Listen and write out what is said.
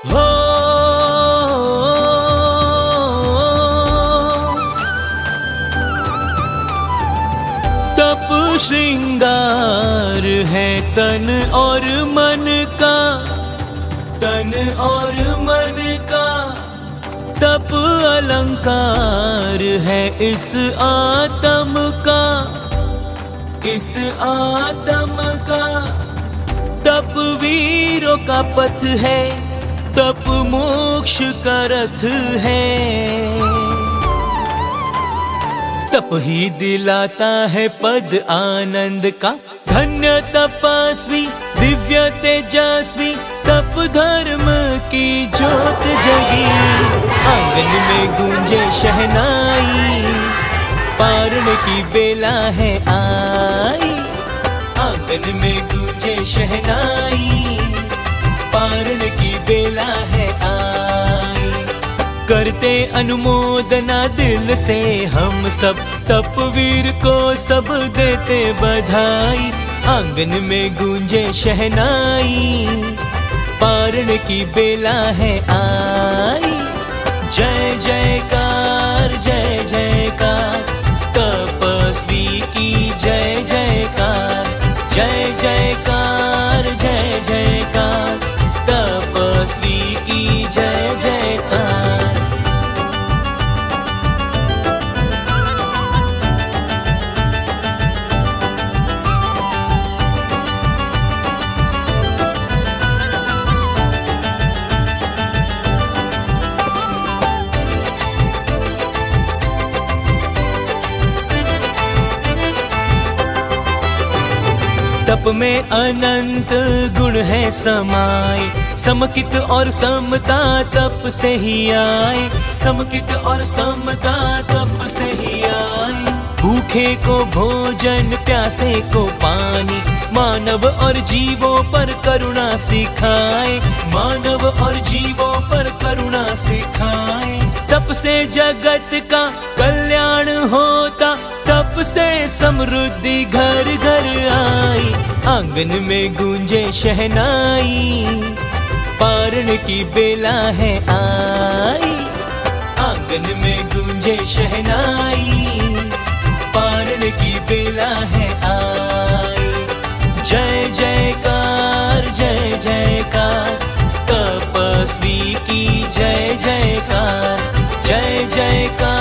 हो तप श्रृंगार है तन और मन का, तन और मन का। तप अलंकार है इस आत्म का, इस आत्म का। तप वीरों का पथ है, तप मोक्ष का रथ है। तप ही दिलाता है पद आनंद का। धन्य तपस्वी दिव्य तेजस्वी, तप धर्म की ज्योत जगी। आंगन में गूंजे शहनाई, पारण की बेला है आई। आंगन में गूंजे शहनाई, पारण की बेला है आई। करते अनुमोदना दिल से हम सब, तपवीर को सब देते बधाई। आंगन में गूंजे शहनाई, पारण की बेला है आई। जय जयकार जय जयकार, तपस्वी की जय जयकार। जय जयकार जय जयकार, तपस्वी की जय जयकार। तप में अनंत गुण है समाए, समकित और समता तप से ही आए। समकित और समता तप से ही आए। भूखे को भोजन, प्यासे को पानी, मानव और जीवों पर करुणा सिखाए। मानव और जीवों पर करुणा सिखाए। तप से जगत का कल्याण होता, तप से समृद्धि घर घर आई। आंगन में गूंजे शहनाई, पारण की बेला है आई। आंगन में गूंजे शहनाई, पारण की बेला है आई। जय जयकार जय जयकार, तपस्वी की जय जयकार। जय जयकार